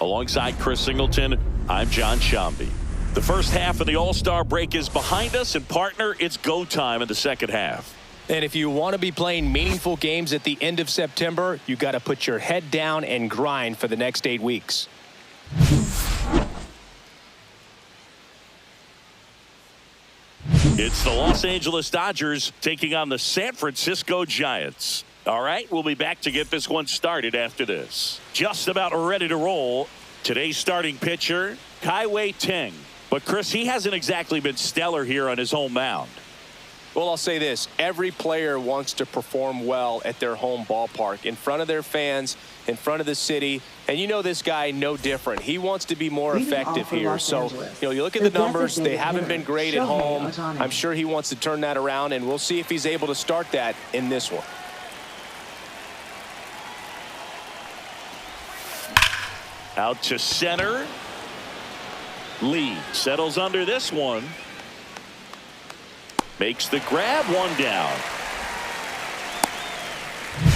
Alongside Chris Singleton, I'm John Shambi. The first half of the All-Star break is behind us, and partner, it's go time in the second half. And if you want to be playing meaningful games at the end of September, you got to put your head down and grind for the next 8 weeks. It's the Los Angeles Dodgers taking on the San Francisco Giants. All right, we'll be back to get this one started after this. Just about ready to roll. Today's starting pitcher, Kai-Wei Ting. But, Chris, he hasn't exactly been stellar here on his home mound. Well, I'll say this. Every player wants to perform well at their home ballpark, in front of their fans, in front of the city. And you know this guy no different. He wants to be more effective here. So, you look at the numbers. They haven't been great at home. I'm sure he wants to turn that around, and we'll see if he's able to start that in this one. Out to center. Lee settles under this one. Makes the grab, one down.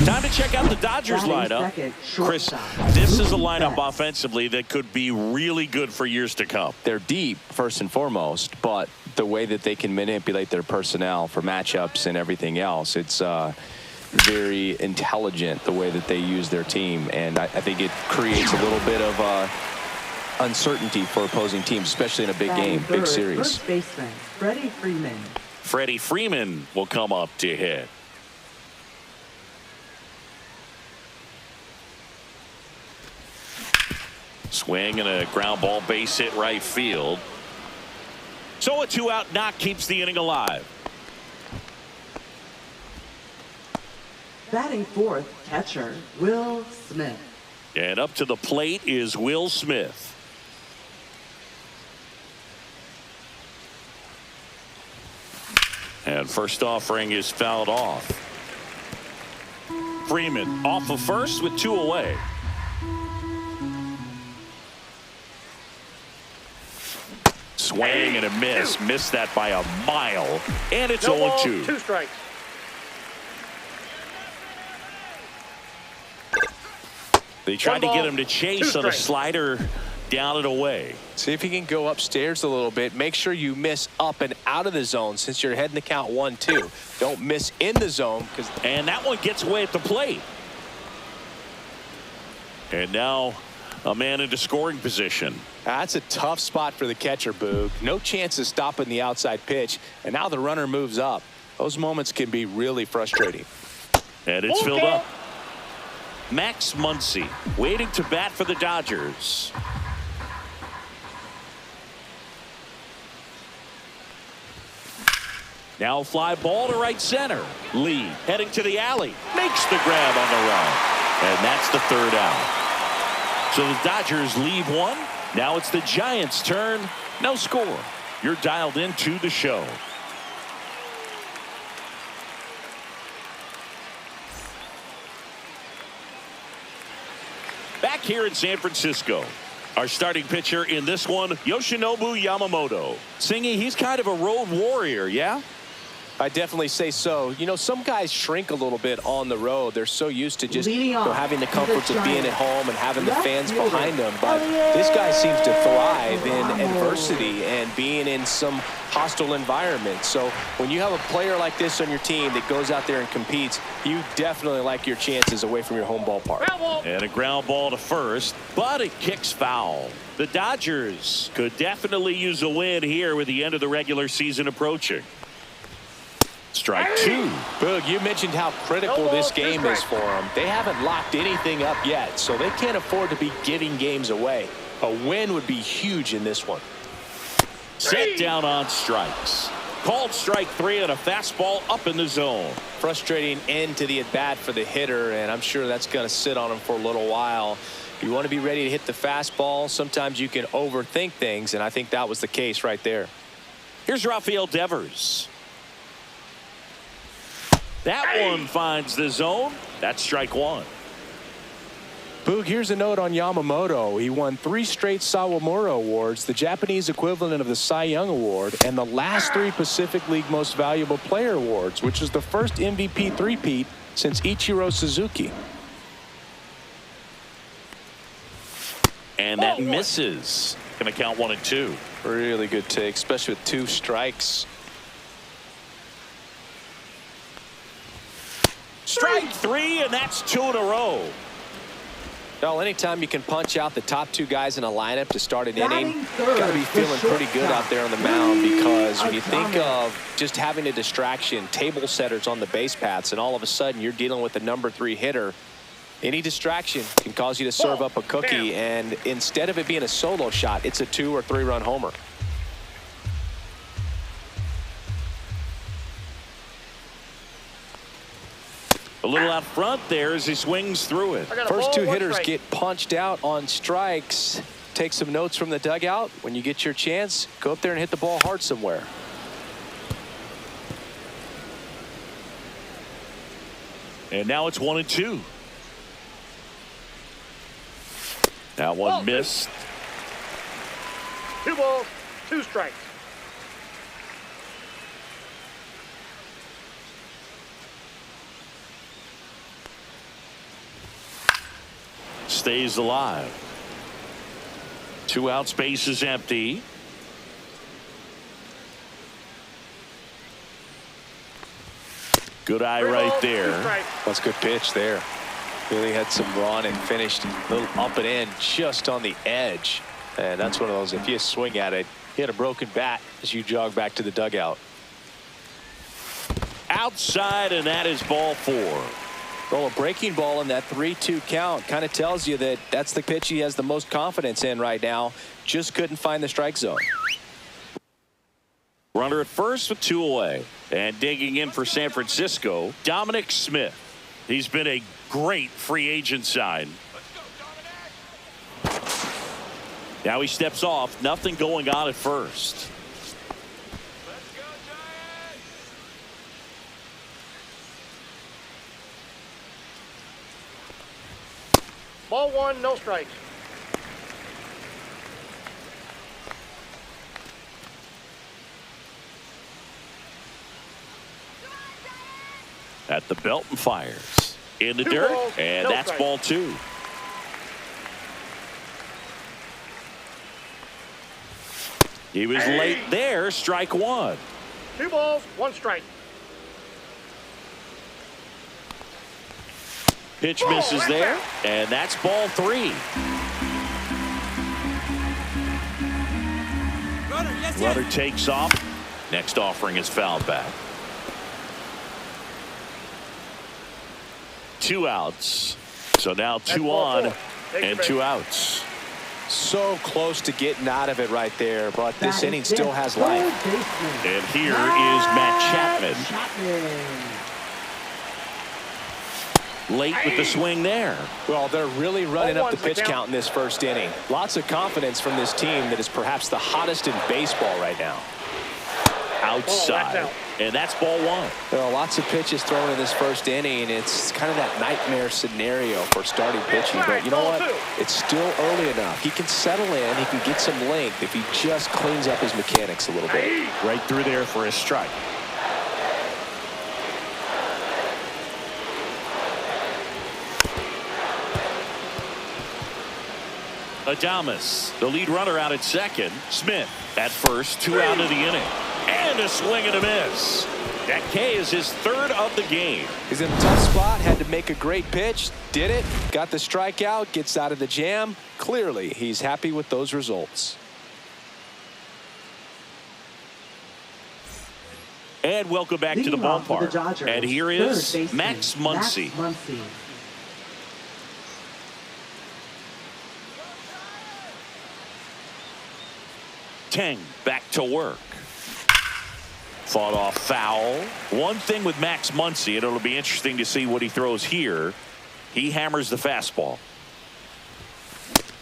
Time to check out the Dodgers lineup. Chris, this is a lineup offensively that could be really good for years to come. They're deep, first and foremost, but the way that they can manipulate their personnel for matchups and everything else, it's very intelligent the way that they use their team. And I think it creates a little bit of uncertainty for opposing teams, especially in a big game, big series. First baseman, Freddie Freeman. Freddie Freeman will come up to hit. Swing and a ground ball, base hit right field. So a 2-out knock keeps the inning alive. Batting fourth, catcher, Will Smith. And up to the plate is Will Smith. And first offering is fouled off. Freeman off of first with 2 away. Swing and a miss. Missed that by a mile. And it's 0-2. 2 strikes. They tried to get him to chase on a slider down and away. See if he can go upstairs a little bit. Make sure you miss up and out of the zone since you're heading to count 1-2. Don't miss in the zone. And that one gets away at the plate. And now a man into scoring position. That's a tough spot for the catcher, Boog. No chance of stopping the outside pitch. And now the runner moves up. Those moments can be really frustrating. And it's filled up. Max Muncy waiting to bat for the Dodgers. Now fly ball to right center. Lee heading to the alley. Makes the grab on the run. And that's the 3rd out. So the Dodgers leave one. Now it's the Giants' turn. No score. You're dialed into the show. Back here in San Francisco. Our starting pitcher in this one, Yoshinobu Yamamoto. Singy, he's kind of a road warrior, yeah? I definitely say so. You know, some guys shrink a little bit on the road. They're so used to just having the comforts of being at home and having the fans behind them. But this guy seems to thrive in adversity and being in some hostile environments. So when you have a player like this on your team that goes out there and competes, you definitely like your chances away from your home ballpark. And a ground ball to first, but it kicks foul. The Dodgers could definitely use a win here with the end of the regular season approaching. Strike 2. Boog, you mentioned how critical this game is for them. They haven't locked anything up yet, so they can't afford to be giving games away. A win would be huge in this one. Set down on strikes. Called strike 3 and a fastball up in the zone. Frustrating end to the at-bat for the hitter, and I'm sure that's going to sit on him for a little while. You want to be ready to hit the fastball. Sometimes you can overthink things, and I think that was the case right there. Here's Rafael Devers. That one finds the zone. That's strike 1. Boog, here's a note on Yamamoto. He won 3 straight Sawamura Awards, the Japanese equivalent of the Cy Young Award, and the last 3 Pacific League Most Valuable Player Awards, which is the first MVP three-peat since Ichiro Suzuki. And that misses. Going to count 1-2. Really good take, especially with 2 strikes. Strike 3, and that's 2 in a row. Well, anytime you can punch out the top 2 guys in a lineup to start an inning, you got to be feeling pretty good out there on the mound, because when you think of just having a distraction, table setters on the base paths, and all of a sudden you're dealing with the number 3 hitter, any distraction can cause you to serve up a cookie, and instead of it being a solo shot, it's a 2 or 3 run homer. A little out front there as he swings through it. First 2 hitters get punched out on strikes. Take some notes from the dugout. When you get your chance, go up there and hit the ball hard somewhere. And now it's 1-2. That one missed. 2 balls, 2 strikes. Stays alive. 2 out, space is empty. Good eye right there. That's a good pitch there. Really had some run and finished a little up and in just on the edge. And that's one of those, if you swing at it, hit a broken bat as you jog back to the dugout. Outside, and that is ball 4. Well, a breaking ball in that 3-2 count kind of tells you that that's the pitch he has the most confidence in right now. Just couldn't find the strike zone. Runner at first with 2 away. And digging in for San Francisco, Dominic Smith. He's been a great free agent sign. Now he steps off. Nothing going on at first. Ball 1, no strikes. At the belt and fires. In the dirt. balls, And no that's strikes. ball 2. He was late there. Strike 1. 2 balls, 1 strike. Pitch misses there. And that's ball 3. Runner takes off. Next offering is fouled back. 2 outs. So now 2 ball on 4. and 2 outs. So close to getting out of it right there, but this inning still has life. And here is Matt Chapman. Late with the swing there. Well, they're really running up the pitch 0-1 count in this first inning. Lots of confidence from this team that is perhaps the hottest in baseball right now. Outside. And that's ball 1. Well, lots of pitches thrown in this first inning. It's kind of that nightmare scenario for starting pitching. But you know what? It's still early enough. He can settle in. He can get some length if he just cleans up his mechanics a little bit. Right through there for a strike. Adames, the lead runner, out at second. Smith at first, 2 out of the inning. And a swing and a miss. That K is his 3rd of the game. He's in a tough spot, had to make a great pitch, did it, got the strikeout, gets out of the jam. Clearly, he's happy with those results. And welcome back to the Leading off for the ballpark. Dodgers, And here third is baseman, Max Muncy. Teng back to work. Fought off foul. One thing with Max Muncy, and it'll be interesting to see what he throws here. He hammers the fastball.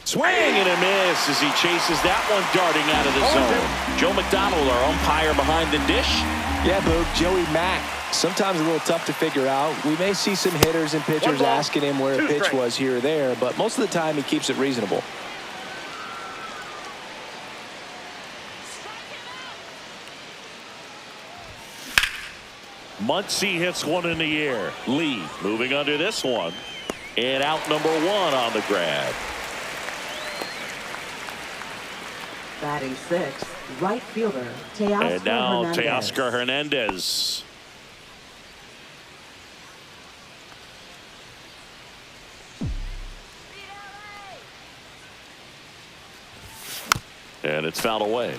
Swing and a miss as he chases that one darting out of the zone. Joe McDonald, our umpire behind the dish. Yeah, Boog, Joey Mack, sometimes a little tough to figure out. We may see some hitters and pitchers asking him where a pitch was here or there, but most of the time he keeps it reasonable. Muncy hits one in the air. Lee moving under this one. And out number 1 on the grab. Batting sixth, right fielder, Teoscar And now Hernandez. Teoscar Hernandez. And it's fouled away.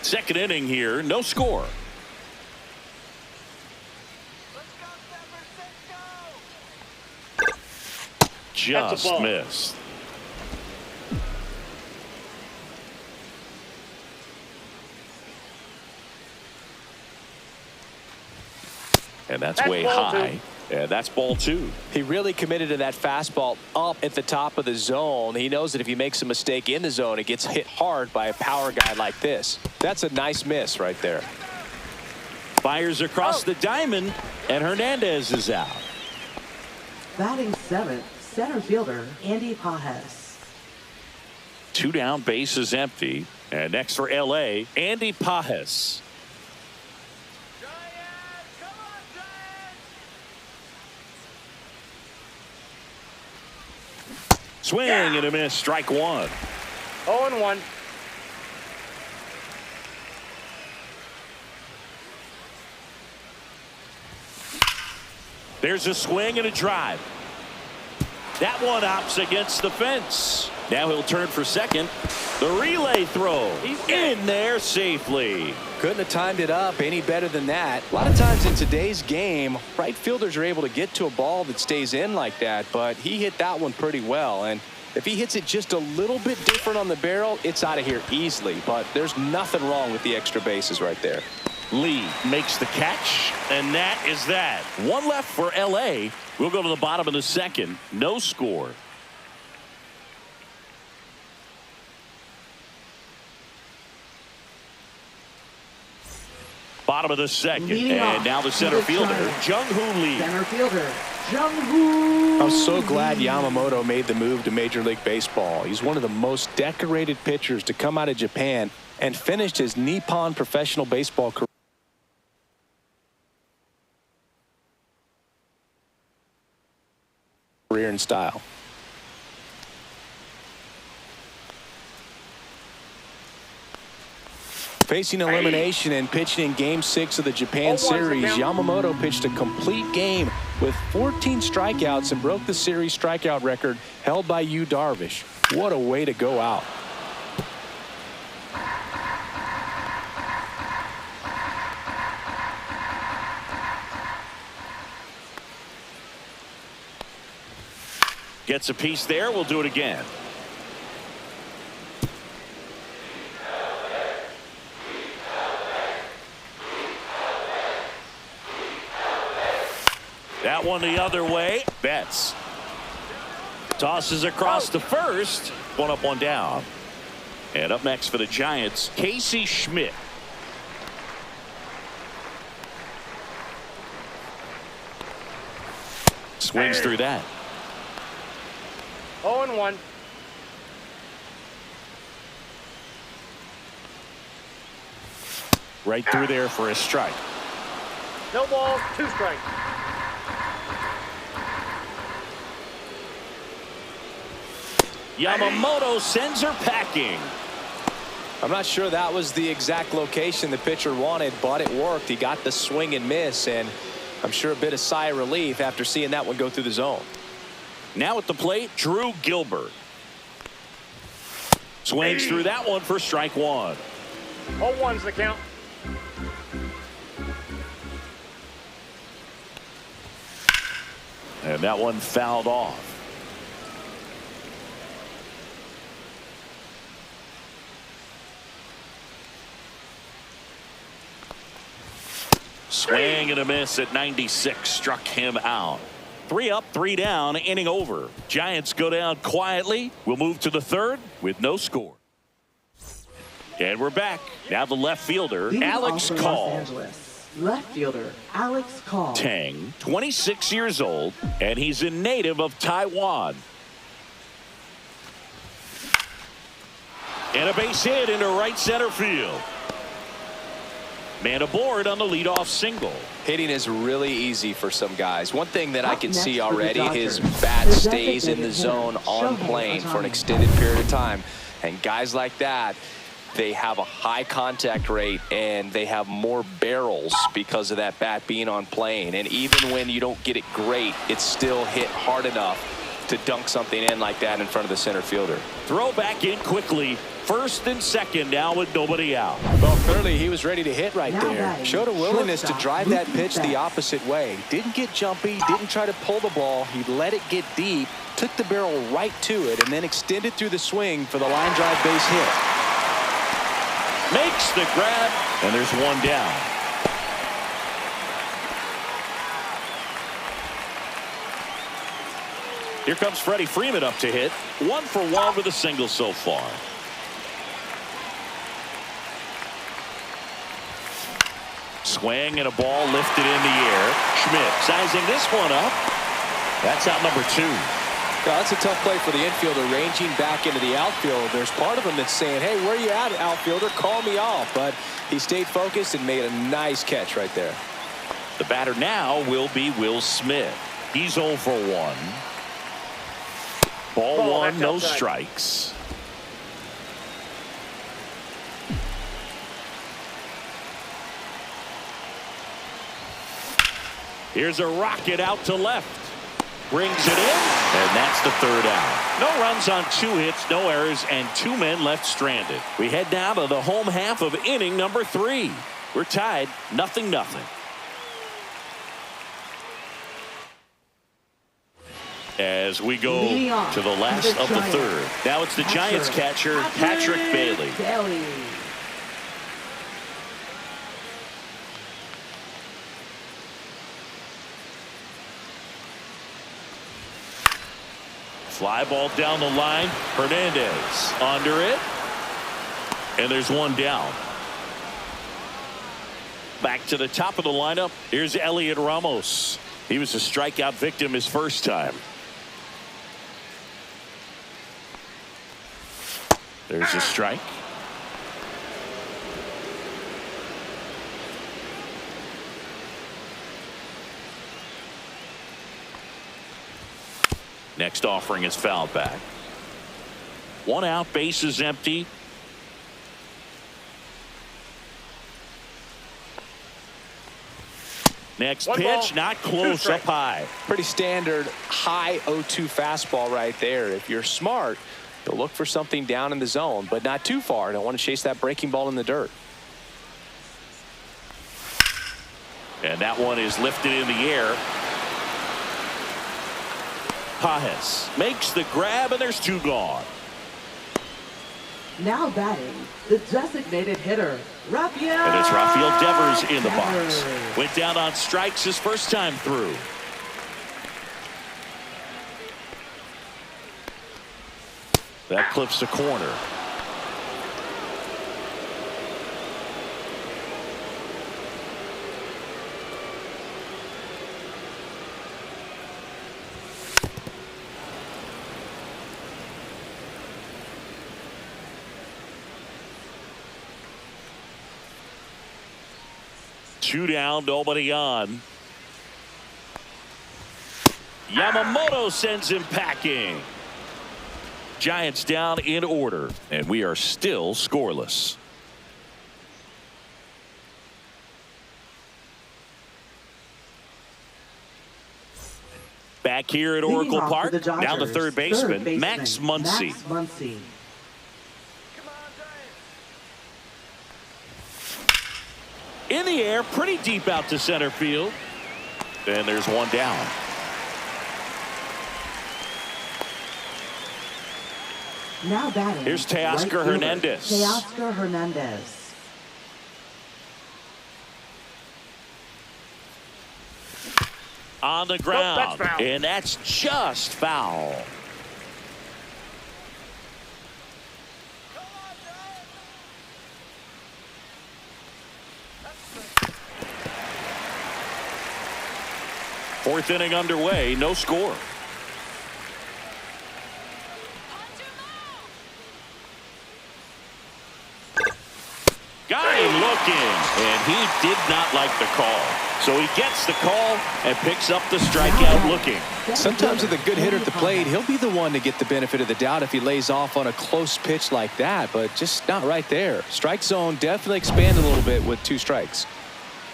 Second inning here, no score. Just ball. missed. And that's way ball high. And that's ball two. He really committed to that fastball up at the top of the zone. He knows that if he makes a mistake in the zone, it gets hit hard by a power guy like this. That's a nice miss right there. Fires across the diamond, and Hernandez is out. Batting seventh, center fielder, Andy Pajes. Two down, base is empty. And next for LA, Andy Pajes. Swing and a miss, strike one. 0-1. There's a swing and a drive. That one opts against the fence. Now he'll turn for second. The relay throw in there safely. Couldn't have timed it up any better than that. A lot of times in today's game, right fielders are able to get to a ball that stays in like that, but he hit that one pretty well. And if he hits it just a little bit different on the barrel, it's out of here easily. But there's nothing wrong with the extra bases right there. Lee makes the catch, and that is that. One left for LA. We'll go to the bottom of the second. No score. Bottom of the second. Leading And off now the to center the fielder, Giants. Jung-Hoo Lee. Center fielder, Jung-Hoo. I'm so glad Yamamoto made the move to Major League Baseball. He's one of the most decorated pitchers to come out of Japan and finished his Nippon professional baseball career in style. Facing elimination and pitching in Game 6 of the Japan 0-1's the series, count. Yamamoto pitched a complete game with 14 strikeouts and broke the series strikeout record held by Yu Darvish. What a way to go out. Gets a piece there. We'll do it again. That one the other way. Betts tosses across to first. One up, one down. And up next for the Giants, Casey Schmidt. Swings through that. 0-1. Right through there for a strike. No balls, 2 strikes. Yamamoto sends her packing. I'm not sure that was the exact location the pitcher wanted, but it worked. He got the swing and miss, and I'm sure a bit of sigh of relief after seeing that one go through the zone. Now at the plate, Drew Gilbert. Swings through that one for strike one. 0-1's the count. And that one fouled off. Swing and a miss at 96. Struck him out. 3 up, 3 down, inning over. Giants go down quietly. We'll move to the third with no score. And we're back. Now the left fielder, Leading Alex off for Los Call. Angeles, left fielder, Alex Call. Tang, 26 years old, and he's a native of Taiwan. And a base hit into right center field. Man aboard on the leadoff single. Hitting is really easy for some guys. One thing that I Up can next see for the already, Dodgers, his bat the stays in the designated zone hitter, on Shohei plane for an Ohtani. extended period of time. And guys like that, they have a high contact rate and they have more barrels because of that bat being on plane. And even when you don't get it great, it's still hit hard enough to dunk something in like that in front of the center fielder. Throw back in quickly. First and second now with nobody out. Well, clearly he was ready to hit right Now there. batting, Showed a willingness to shortstop, drive that Mookie pitch the Betts. opposite way. Didn't get jumpy, didn't try to pull the ball. He let it get deep, took the barrel right to it, and then extended through the swing for the line drive base hit. Makes the grab, and there's one down. Here comes Freddie Freeman up to hit. 1 for 1 with a single so far. Swing and a ball lifted in the air. Schmidt sizing this one up. That's out number 2. Yeah, that's a tough play for the infielder, ranging back into the outfield. There's part of him that's saying, hey, where you at, outfielder? Call me off. But he stayed focused and made a nice catch right there. The batter now will be Will Smith. He's 0 for 1. Ball 1, no outside. strikes. Here's a rocket out to left. Brings it in, and that's the third out. No runs on 2 hits, no errors, and 2 men left stranded. We head down to the home half of inning number 3. We're tied 0-0. As we go Leading off to the last the of the Giants. third. Now it's the Giants catcher, Patrick Bailey. Fly ball down the line. Hernandez under it. And there's one down. Back to the top of the lineup. Here's Elliot Ramos. He was a strikeout victim his first time. There's a strike. Next offering is fouled back. 1 out, base is empty. Next One pitch, ball, not 2 close, up strikes. high. Pretty standard high 0-2 fastball right there. If you're smart, you'll look for something down in the zone, but not too far. Don't want to chase that breaking ball in the dirt. And that one is lifted in the air. Pages makes the grab, and there's 2 gone. Now batting, the designated hitter, Rafael. And it's Rafael Devers in the box. Devers. Went down on strikes his first time through. That clips the corner. Two down, nobody on. Yamamoto sends him packing. Giants down in order, and we are still scoreless. Back here at Leading Oracle off for Park, the down the Dodgers, third baseman, Max Muncy. Max Muncy. In the air, pretty deep out to center field. And there's one down. Now batting. Here's Teoscar right fielder, Hernandez. Teoscar Hernandez. On the ground. that's foul. And that's just foul. Fourth inning underway, no score. Got him looking, and he did not like the call. So he gets the call and picks up the strikeout looking. Sometimes with a good hitter at the plate, he'll be the one to get the benefit of the doubt if he lays off on a close pitch like that, but just not right there. Strike zone definitely expand a little bit with 2 strikes.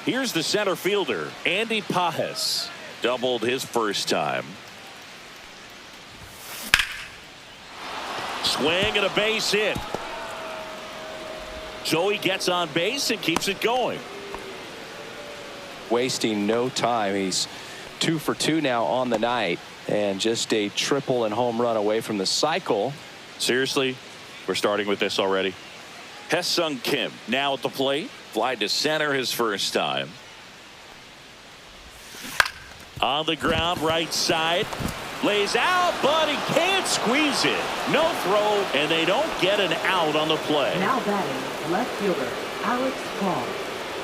Here's the center fielder, Andy Pages. Doubled his first time. Swing and a base hit. So he gets on base and keeps it going. Wasting no time. He's 2 for 2 now on the night, and just a triple and home run away from the cycle. Seriously, we're starting with this already. Hesung Kim now at the plate. Fly to center his first time. On the ground, right side. Lays out, but he can't squeeze it. No throw, and they don't get an out on the play. Now batting, left fielder, Alex Call.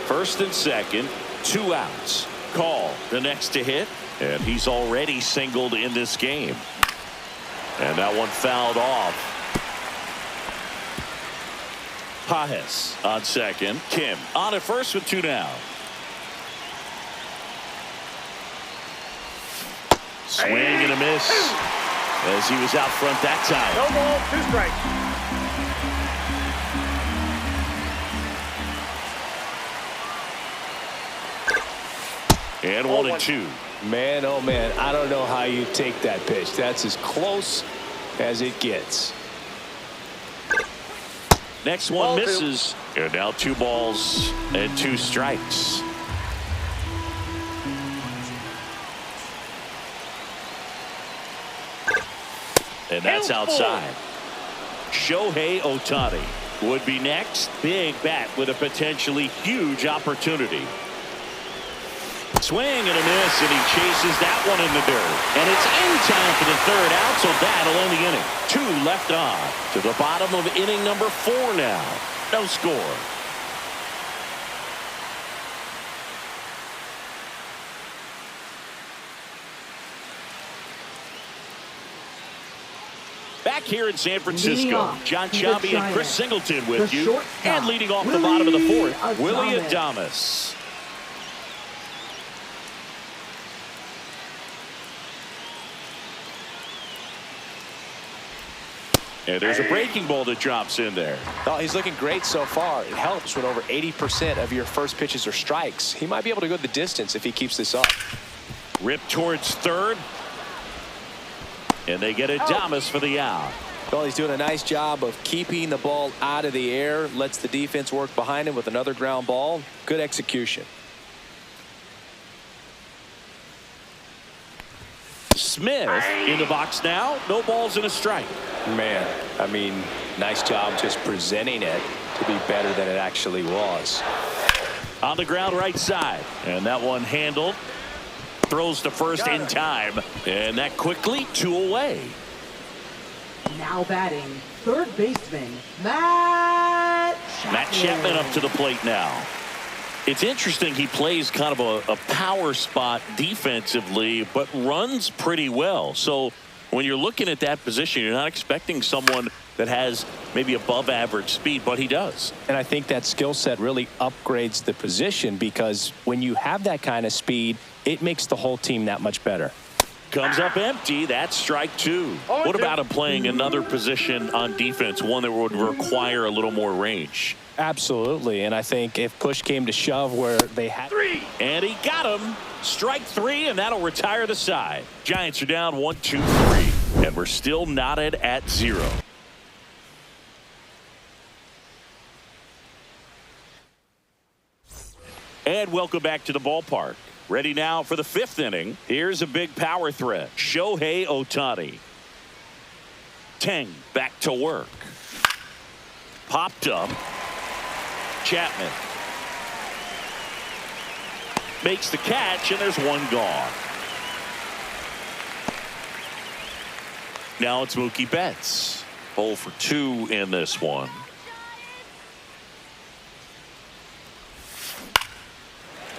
First and second, 2 outs. Call the next to hit, and he's already singled in this game. And that one fouled off. Pages on second. Kim on at first with 2 down. Swing and a miss as he was out front that time. No balls, 2 strikes. And 1-2. Man, oh man, I don't know how you take that pitch. That's as close as it gets. Next one Ball 2. misses. And now 2 balls and 2 strikes. And that's outside. Shohei Ohtani would be next. Big bat with a potentially huge opportunity. Swing and a miss, and he chases that one in the dirt. And it's in time for the 3rd out, so that'll end the inning. 2 left on. To the bottom of inning number 4 now. No score. Back here in San Francisco, John Sciambi and Chris Singleton with you. And leading off the bottom of the 4th, Willy Adames. And there's a breaking ball that drops in there. Oh, he's looking great so far. It helps when over 80% of your first pitches are strikes. He might be able to go the distance if he keeps this up. Ripped towards third. And they get Adames for the out. Well, he's doing a nice job of keeping the ball out of the air. Lets the defense work behind him with another ground ball. Good execution. Smith in the box now. No balls and a strike. Man, I mean, nice job just presenting it to be better than it actually was. On the ground right side. And that one handled. Throws to first in time. And that quickly 2 away. Now batting, 3rd baseman, Matt Chapman up to the plate now. It's interesting he plays kind of a power spot defensively, but runs pretty well. So when you're looking at that position, you're not expecting someone that has maybe above average speed, but he does. And I think that skill set really upgrades the position, because when you have that kind of speed, it makes the whole team that much better. Comes up empty. That's strike 2. What about him playing another position on defense, one that would require a little more range? Absolutely. And I think if push came to shove where they had 3, and he got him. Strike 3, and that'll retire the side. Giants are down 1-2-3, and we're still knotted at 0. And welcome back to the ballpark. Ready now for the 5th inning. Here's a big power threat. Shohei Ohtani. Teng back to work. Popped up. Chapman makes the catch, and there's one gone. Now it's Mookie Betts. 0 for 2 in this one.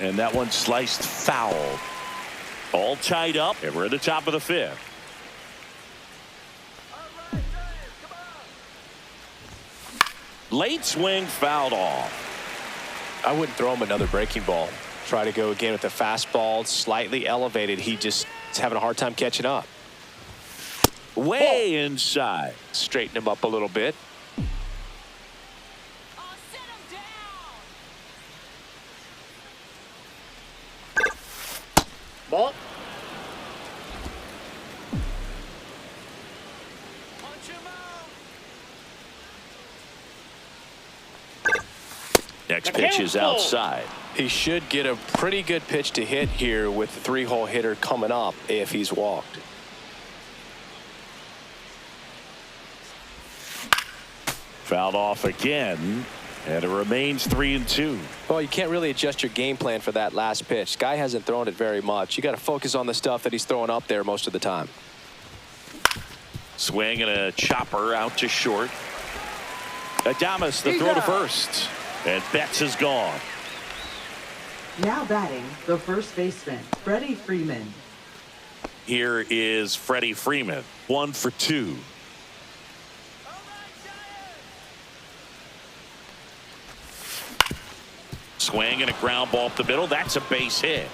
And that one sliced foul. All tied up, and we're at the top of the 5th. Late swing fouled off. I wouldn't throw him another breaking ball. Try to go again with the fastball, slightly elevated. He just is having a hard time catching up. Way inside. Straighten him up a little bit. Ball. Next pitch is outside. He should get a pretty good pitch to hit here with the 3-hole hitter coming up if he's walked. Fouled off again, and it remains 3-2. Well, you can't really adjust your game plan for that last pitch. Guy hasn't thrown it very much. You got to focus on the stuff that he's throwing up there most of the time. Swing and a chopper out to short. Adames the throw to first, and Betts is gone. Now batting, the first baseman, Freddie Freeman. Here is Freddie Freeman, 1 for 2. Swing and a ground ball up the middle. That's a base hit.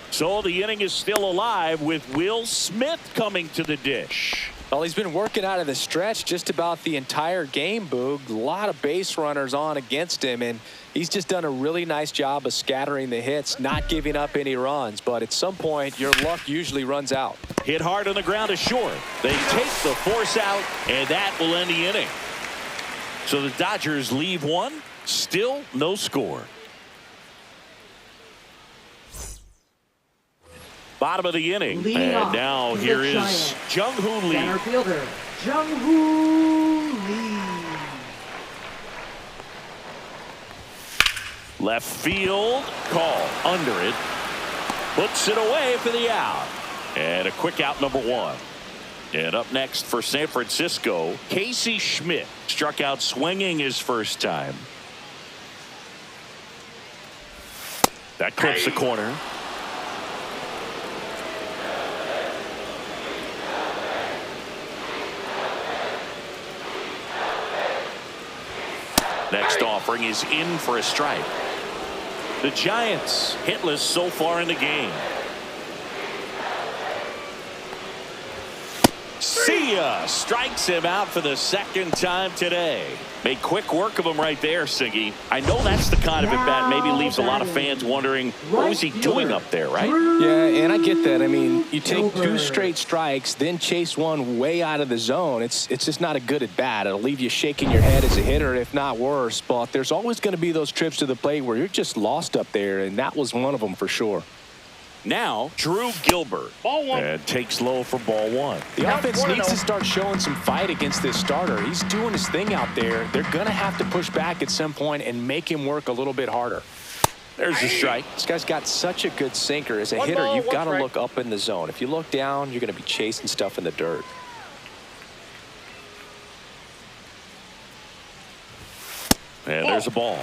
So the inning is still alive with Will Smith coming to the dish. Well, he's been working out of the stretch just about the entire game, Boog. A lot of base runners on against him, and he's just done a really nice job of scattering the hits, not giving up any runs. But at some point, your luck usually runs out. Hit hard on the ground to short. They take the force out, and that will end the inning. So the Dodgers leave one. Still no score. Bottom of the inning. Leading and off now the here is Giants. Jung-Hoo Lee. Center fielder, Jung-Hoo Lee. Left field call under it. Puts it away for the out. And a quick out, number 1. And up next for San Francisco, Casey Schmidt struck out swinging his first time. That clips the corner. Next offering is in for a strike. The Giants hitless so far in the game. See ya! Strikes him out for the second time today. Made quick work of him right there, Siggy. I know that's the kind of at-bat maybe leaves a lot of fans wondering, what was he doing up there, right? Yeah, and I get that. I mean, you take 2 straight strikes, then chase one way out of the zone. It's just not a good at-bat. It'll leave you shaking your head as a hitter, if not worse. But there's always going to be those trips to the plate where you're just lost up there, and that was one of them for sure. Now, Drew Gilbert. Ball 1. And takes low for ball 1. The offense needs to start showing some fight against this starter. He's doing his thing out there. They're going to have to push back at some point and make him work a little bit harder. There's the strike. This guy's got such a good sinker. As a One hitter, ball, you've one got to strike. look up in the zone. If you look down, you're going to be chasing stuff in the dirt. And there's a ball.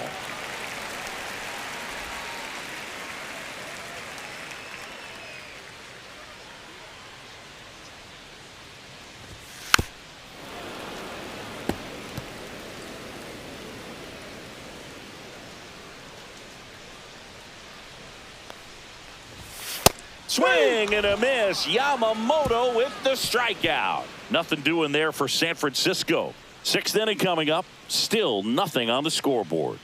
Swing and a miss. Yamamoto with the strikeout. Nothing doing there for San Francisco. 6th inning coming up. Still nothing on the scoreboard.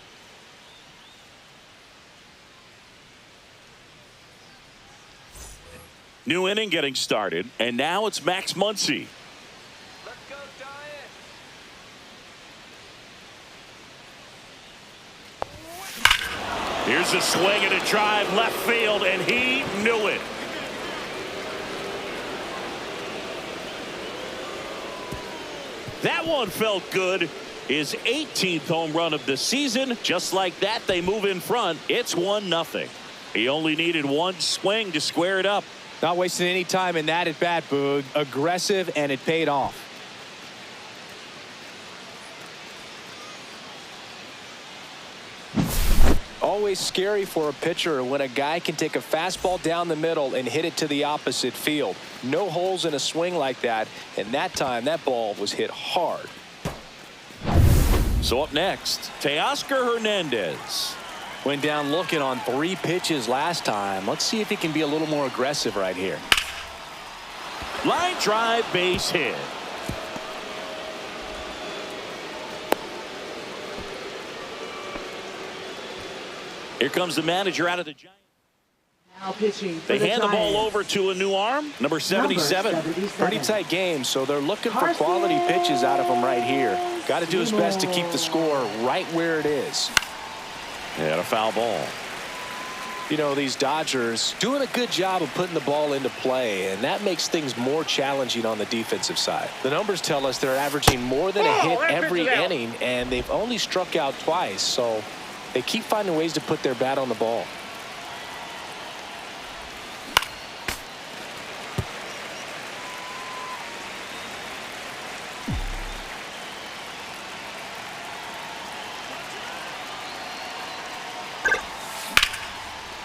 New inning getting started, and now it's Max Muncy. Let's go, Giants! Here's a swing and a drive left field, and he knew it. That one felt good. His 18th home run of the season. Just like that, they move in front. It's 1-0. He only needed one swing to square it up. Not wasting any time in that at bat, Boog. Aggressive, and it paid off. Always scary for a pitcher when a guy can take a fastball down the middle and hit it to the opposite field. No holes in a swing like that, and that time that ball was hit hard. So up next, Teoscar Hernandez. Went down looking on 3 pitches last time. Let's see if he can be a little more aggressive right here. Line drive, base hit. Here comes the manager out of the Giants. Now pitching for They the hand the ball Giants. over to a new arm, number 77. Pretty tight game, so they're looking for quality pitches out of him right here. Got to do his best to keep the score right where it is. And a foul ball. You know, these Dodgers doing a good job of putting the ball into play, and that makes things more challenging on the defensive side. The numbers tell us they're averaging more than a hit every inning, and they've only struck out twice, so they keep finding ways to put their bat on the ball.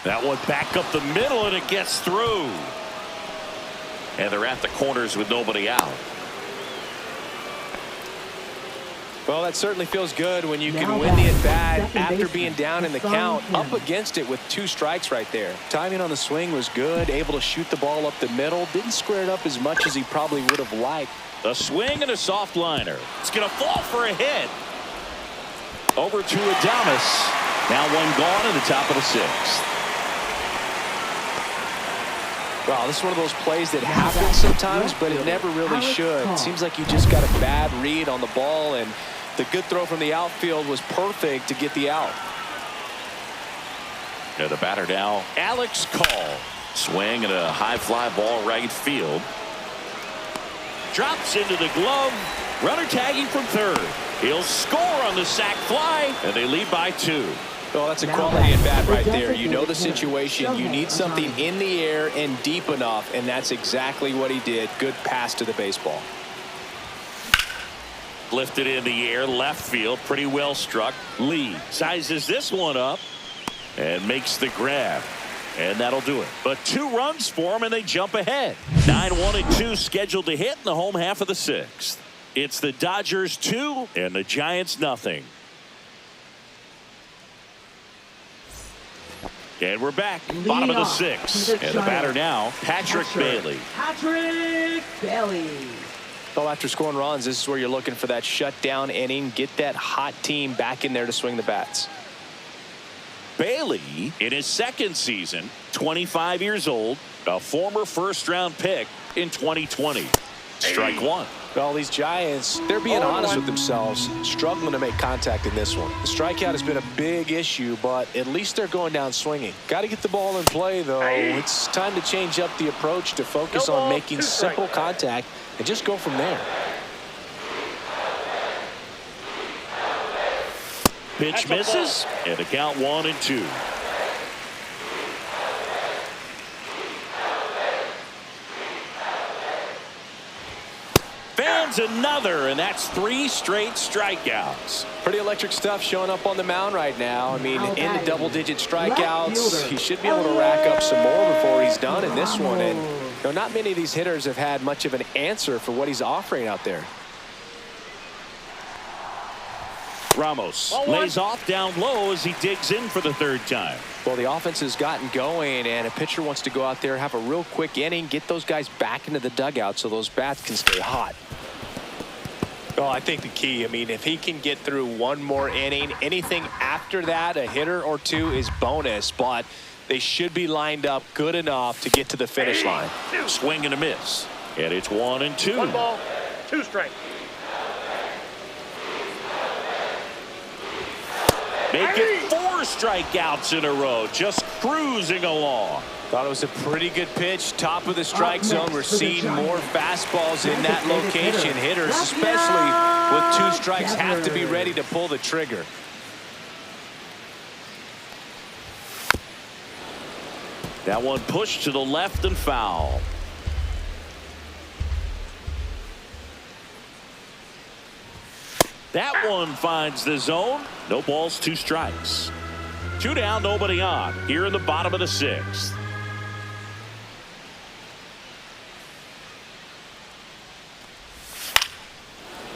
That one back up the middle, and it gets through. And they're at the corners with nobody out. Well, that certainly feels good when you can win the at-bat after being down in the count, up against it with 2 strikes right there. Timing on the swing was good, able to shoot the ball up the middle. Didn't square it up as much as he probably would have liked. A swing and a soft liner. It's going to fall for a hit. Over to Adames. Now one gone in the top of the 6th. Wow, this is one of those plays that happens sometimes, but it never really should. It seems like you just got a bad read on the ball, and the good throw from the outfield was perfect to get the out. The batter now, Alex Call. Swing and a high fly ball right field. Drops into the glove. Runner tagging from third. He'll score on the sac fly, and they lead by 2. Well, that's a quality at bat right there. You know the situation. You need something in the air and deep enough, and that's exactly what he did. Good pass to the baseball. Lifted in the air, left field, pretty well struck. Lee sizes this one up and makes the grab. And that'll do it. But 2 runs for him, and they jump ahead. 9-1-2 scheduled to hit in the home half of the 6th. It's the Dodgers 2 and the Giants nothing. And we're back, bottom of the 6th. And the batter now, Patrick Bailey. Patrick Bailey. Well, after scoring runs, this is where you're looking for that shutdown inning. Get that hot team back in there to swing the bats. Bailey, in his 2nd season, 25 years old, a former first-round pick in 2020. Strike 1. Well, these Giants, they're being honest with themselves, struggling to make contact in this one. The strikeout has been a big issue, but at least they're going down swinging. Got to get the ball in play, though. It's time to change up the approach to focus on making simple contact and just go from there. Pitch misses, and the count 1-2. Fans another, and that's 3 straight strikeouts. Pretty electric stuff showing up on the mound right now. I mean, in the double-digit strikeouts, he should be able to rack up some more before he's done in this one. And you know, not many of these hitters have had much of an answer for what he's offering out there. Ramos lays off down low as he digs in for the 3rd time. Well, the offense has gotten going, and a pitcher wants to go out there, have a real quick inning, get those guys back into the dugout so those bats can stay hot. Well, I think the key, I mean, if he can get through one more inning, anything after that, a hitter or 2 is bonus, but they should be lined up good enough to get to the finish line. Swing and a miss, and it's 1-2. 1 ball, 2 strikes. Making 4 strikeouts in a row, just cruising along. Thought it was a pretty good pitch, top of the strike zone. We're seeing more fastballs in that location. Hitters, especially with 2 strikes, have to be ready to pull the trigger. That one pushed to the left and foul. That one finds the zone. No balls, 2 strikes. 2 down, nobody on. Here in the bottom of the 6th.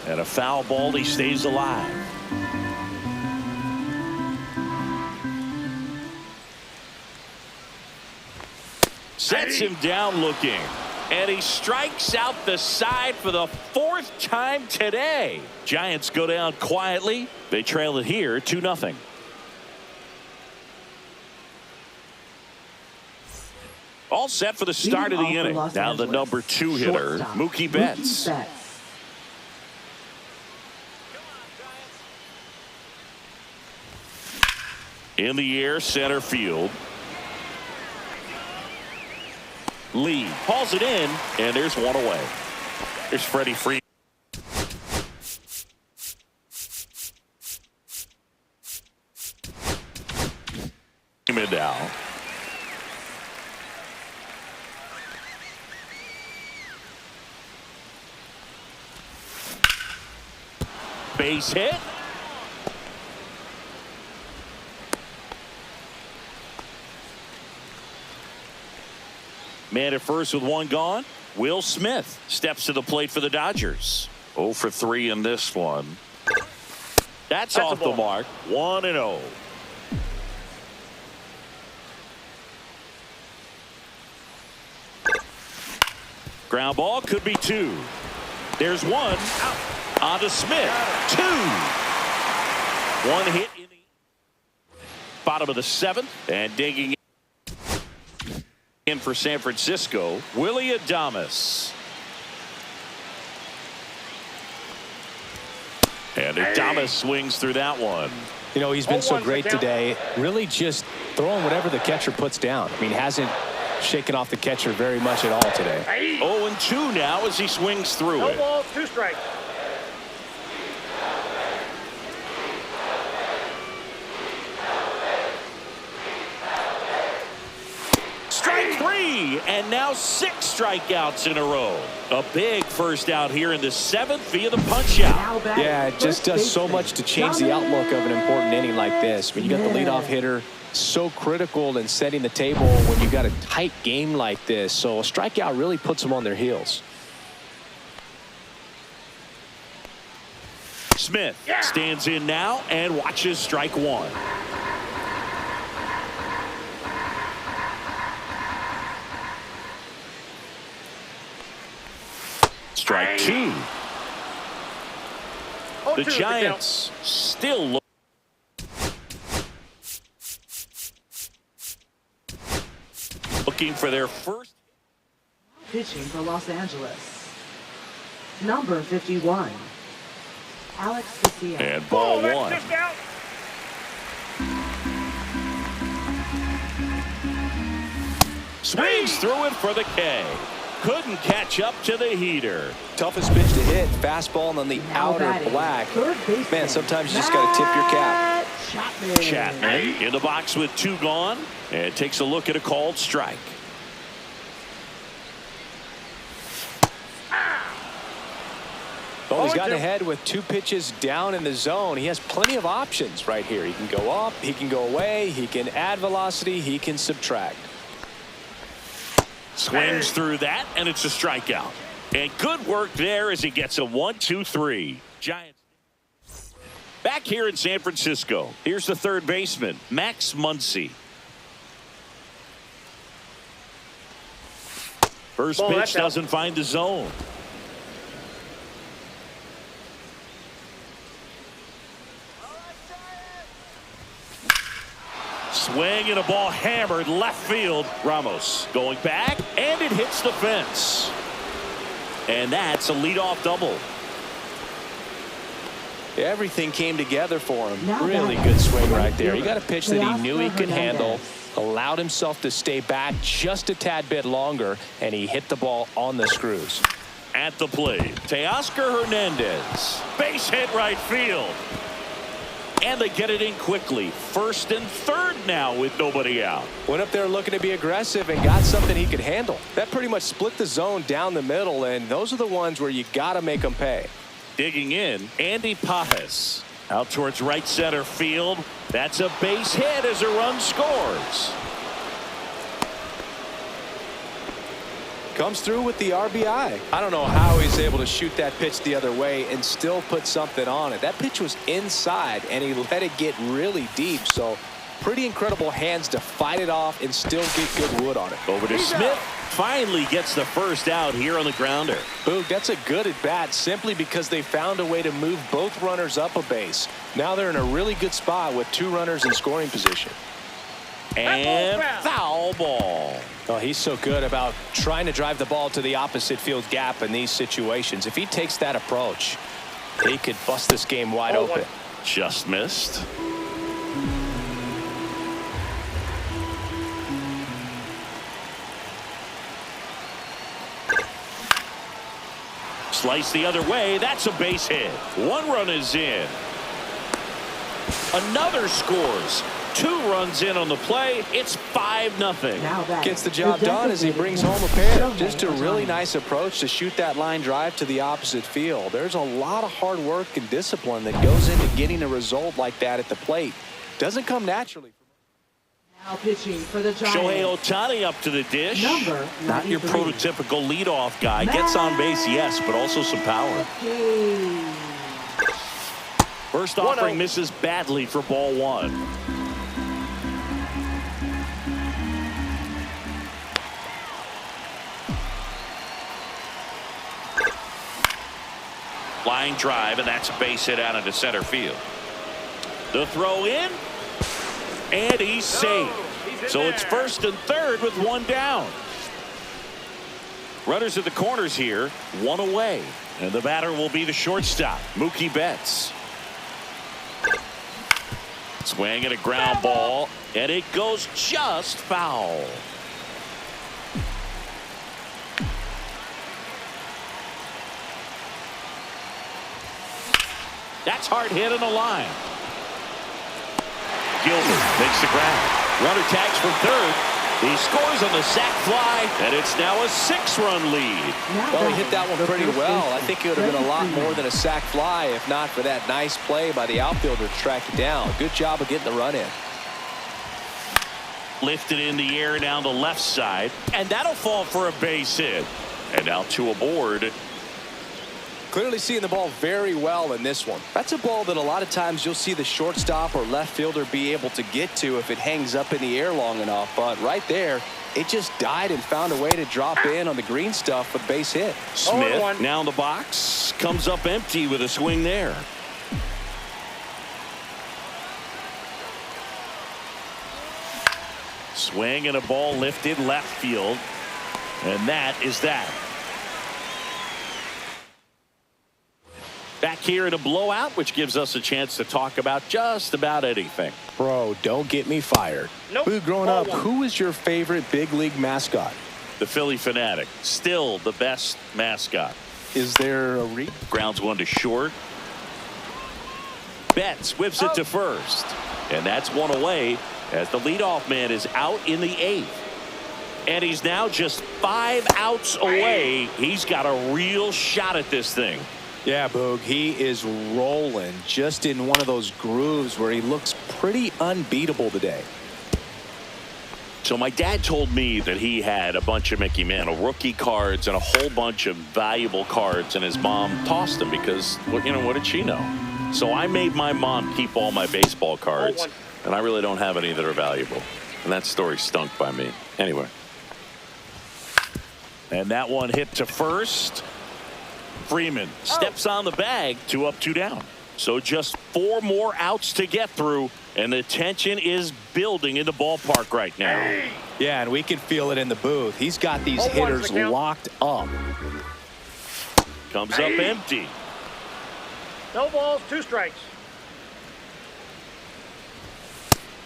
And a foul ball, he stays alive. Sets him down looking. And he strikes out the side for the 4th time today. Giants go down quietly. They trail it here 2-0. All set for the start of the inning. Now the number 2 hitter, Mookie Betts. In the air, center field. Lee hauls it in, and there's one away. There's Freddie Freeman. Now. Base hit. Man at first with one gone. Will Smith steps to the plate for the Dodgers. 0 for 3 in this one. That's off the mark. 1-0. Ground ball could be 2. There's 1. Out. On to Smith. 2. 1 hit in the bottom of the 7th. And digging in for San Francisco, Willy Adames. And Adames swings through that one. You know, he's been so great today. Really just throwing whatever the catcher puts down. I mean, hasn't shaken off the catcher very much at all today. 0-2 now as he swings through it. No balls, 2 strikes. Strike 3, and now 6 strikeouts in a row. A big first out here in the 7th via the punch out. Yeah, it just does so much to change the outlook of an important inning like this. I mean, you got the leadoff hitter, so critical in setting the table when you got a tight game like this. So a strikeout really puts them on their heels. Smith stands in now and watches strike 1. Strike 2. The Giants still look. Looking for their first. Pitching for Los Angeles. Number 51. Alex Garcia. And ball 1. Just out. Swings through it for the K. Couldn't catch up to the heater. Toughest pitch to hit, fastball on the outer black. Man, sometimes you just got to tip your cap. Chapman in the box with 2 gone and takes a look at a called strike. Well, he's gotten ahead with 2 pitches down in the zone. He has plenty of options right here. He can go up, he can go away, he can add velocity, he can subtract. Swings through that, and it's a strikeout. And good work there as he gets a 1-2-3. Giants back here in San Francisco. Here's the third baseman, Max Muncy. First pitch doesn't find the zone. Swing and a ball hammered left field. Ramos going back, and it hits the fence. And that's a leadoff double. Everything came together for him. Really good swing right there. He got a pitch that he knew he could handle, allowed himself to stay back just a tad bit longer, and he hit the ball on the screws. At the plate, Teoscar Hernandez. Base hit right field. And they get it in quickly. First and third now with nobody out. Went up there looking to be aggressive and got something he could handle. That pretty much split the zone down the middle, and those are the ones where you got to make them pay. Digging in, Andy Pajes. Out towards right center field. That's a base hit as a run scores. Comes through with the RBI. I don't know how he's able to shoot that pitch the other way and still put something on it. That pitch was inside, and he let it get really deep. So Pretty incredible hands to fight it off and still get good wood on it. Over to Smith. Finally gets the first out here on the grounder. Boog, that's a good at bat simply because they found a way to move both runners up a base. Now they're in a really good spot with 2 runners in scoring position. And foul ball. Oh, he's so good about trying to drive the ball to the opposite field gap in these situations. If he takes that approach, he could bust this game wide open. Just missed. Slice the other way. That's a base hit. 1 run is in. Another scores. 2 runs in on the play. It's 5-0. Gets the job done as he brings home a pair. Just a really nice approach to shoot that line drive to the opposite field. There's a lot of hard work and discipline that goes into getting a result like that at the plate. Doesn't come naturally. Now pitching for the Giants. Shohei Ohtani up to the dish. Number Not your 93. prototypical leadoff guy. Gets on base, yes, but also some power. First offering misses badly for ball 1. Line drive, and that's a base hit out into center field. The throw in, and he's safe. So it's 1st and 3rd with 1 down. Runners at the corners here, 1 away. And the batter will be the shortstop, Mookie Betts. Swing and a ground ball, and it goes just foul. That's hard hit on the line. Gilbert makes the grab. Runner tags from 3rd. He scores on the sac fly, and it's now a 6-run lead. Well, he hit that one pretty well. I think it would have been a lot more than a sac fly if not for that nice play by the outfielder to track it down. Good job of getting the run in. Lifted in the air down the left side, and that'll fall for a base hit. And now 2 aboard. Clearly seeing the ball very well in this one. That's a ball that a lot of times you'll see the shortstop or left fielder be able to get to if it hangs up in the air long enough. But right there, it just died and found a way to drop in on the green stuff with base hit. Smith now in the box. Comes up empty with a swing there. Swing and a ball lifted left field. And that is that. Back here in a blowout, which gives us a chance to talk about just about anything. Bro, don't get me fired. Nope. Boo, growing up, who was your favorite big league mascot? The Philly Fanatic, still the best mascot. Is there a Grounds 1 to short. Betts whips it to 1st. And that's 1 away as the leadoff man is out in the 8th. And he's now just 5 outs away. He's got a real shot at this thing. Yeah, Boog, he is rolling just in one of those grooves where he looks pretty unbeatable today. So my dad told me that he had a bunch of Mickey Mantle rookie cards and a whole bunch of valuable cards, and his mom tossed them because, well, you know, what did she know? So I made my mom keep all my baseball cards, and I really don't have any that are valuable. And that story stunk by me. Anyway. And that one hit to 1st. Freeman steps on the bag, 2 up, 2 down. So just 4 more outs to get through, and the tension is building in the ballpark right now. Yeah, and we can feel it in the booth. He's got these hitters locked up. Comes up empty. No balls, 2 strikes.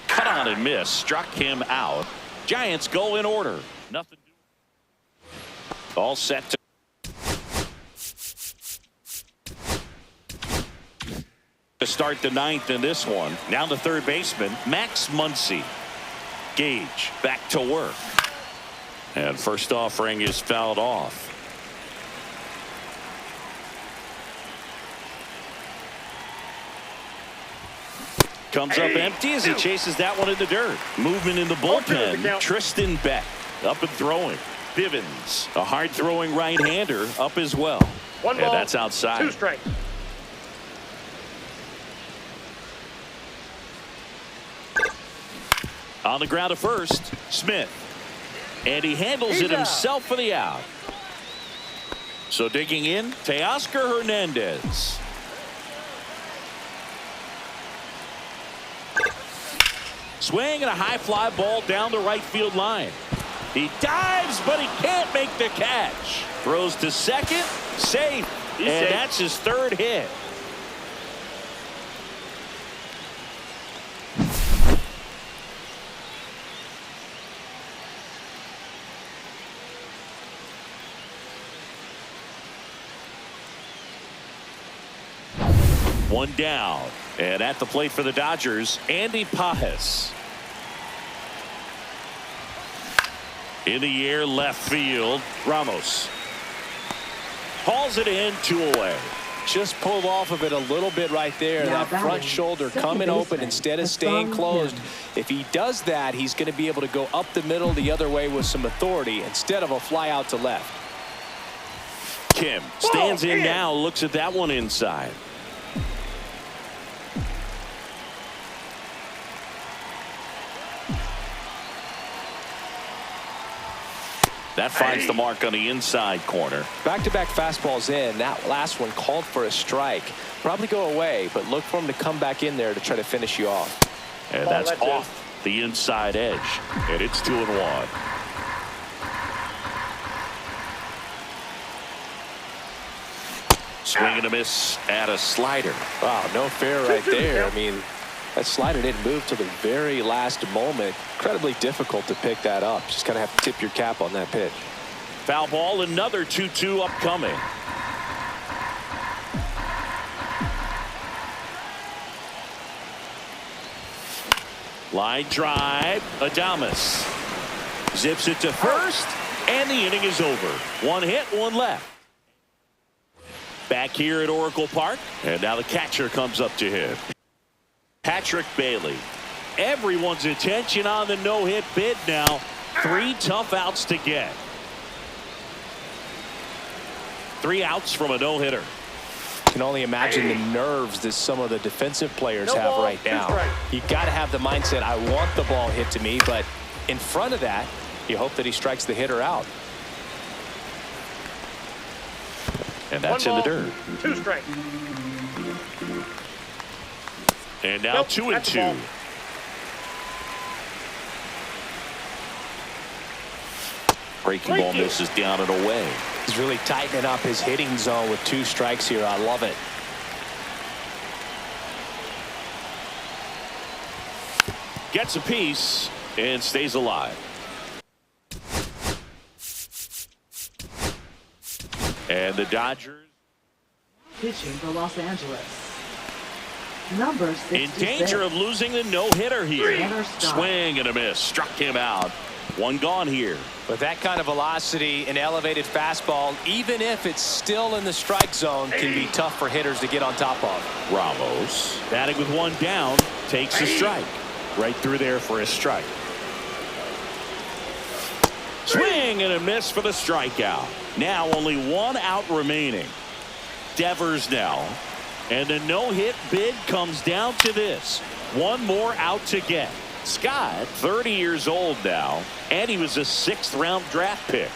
Cut on and miss. Struck him out. Giants go in order. Nothing. All set to start the 9th in this one. Now the 3rd baseman, Max Muncy. Gage back to work. And first offering is fouled off. Comes up empty as he chases that one in the dirt. Movement in the bullpen. Tristan Beck up and throwing. Bivens, a hard throwing right-hander, up as well. 1 ball, and that's outside. 2 strikes. On the ground at first, Smith. And he handles it himself for the out. So digging in, Teoscar Hernandez. Swing and a high fly ball down the right field line. He dives, but he can't make the catch. Throws to second, safe, and that's his third hit. One down, and at the plate for the Dodgers, Andy Pages. In the air, left field, Ramos. Hauls it in, 2 away. Just pulled off of it a little bit right there. Now That front shoulder coming open instead of staying closed. If he does that, he's going to be able to go up the middle the other way with some authority instead of a fly out to left. Kim stands in now, looks at that one inside. That finds the mark on the inside corner. Back-to-back fastballs in. That last one called for a strike. Probably go away, but look for him to come back in there to try to finish you off. And that's off the inside edge. And it's 2-1. Swing and a miss at a slider. Wow, no fair right there. I mean, that slider didn't move till the very last moment. Incredibly difficult to pick that up. Just kind of have to tip your cap on that pitch. Foul ball, another 2-2 upcoming. Line drive, Adames. Zips it to first, and the inning is over. 1 hit, 1 left. Back here at Oracle Park, and now the catcher comes up to him. Patrick Bailey. Everyone's attention on the no-hit bid now. 3 tough outs to get. 3 outs from a no-hitter. Can only imagine the nerves that some of the defensive players have right now. You got to have the mindset, I want the ball hit to me, but in front of that, you hope that he strikes the hitter out. And that's in the dirt. 2 strikes. And now 2-2. Breaking ball misses down and away. He's really tightening up his hitting zone with 2 strikes here. I love it. Gets a piece and stays alive. And the Dodgers Pitching for Los Angeles. Number 66. in danger of losing the no-hitter here. Tanner Scott. Swing and a miss. Struck him out. 1 gone here. With that kind of velocity, an elevated fastball, even if it's still in the strike zone, can be tough for hitters to get on top of. Ramos batting with 1 down, takes a strike. Right through there for a strike. Swing and a miss for the strikeout. Now only 1 out remaining. Devers now. And the no-hit bid comes down to this. 1 more out to get. Scott, 30 years old now, and he was a 6th-round draft pick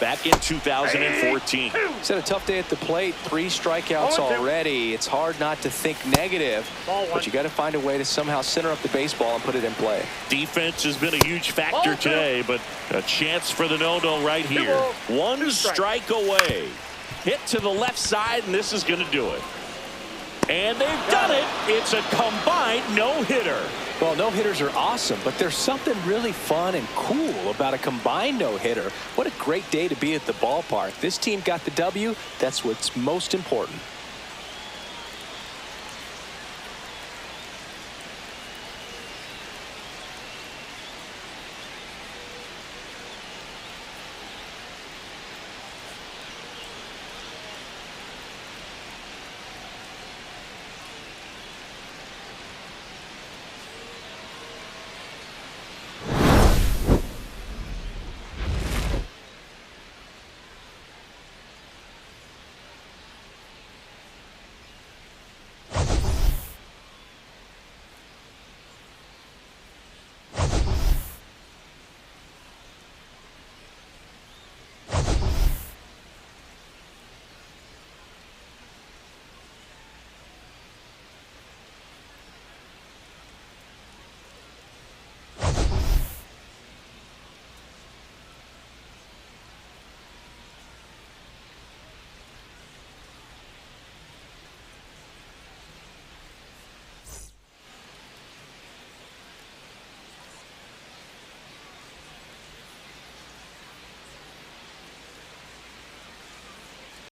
back in 2014. He's had a tough day at the plate. 3 strikeouts already. It's hard not to think negative, but you got to find a way to somehow center up the baseball and put it in play. Defense has been a huge factor today, but a chance for the no-no right here. 1 strike away. Hit to the left side, and this is going to do it. And they've done it. It's a combined no-hitter. Well, no-hitters are awesome, but there's something really fun and cool about a combined no-hitter. What a great day to be at the ballpark. This team got the W. That's what's most important.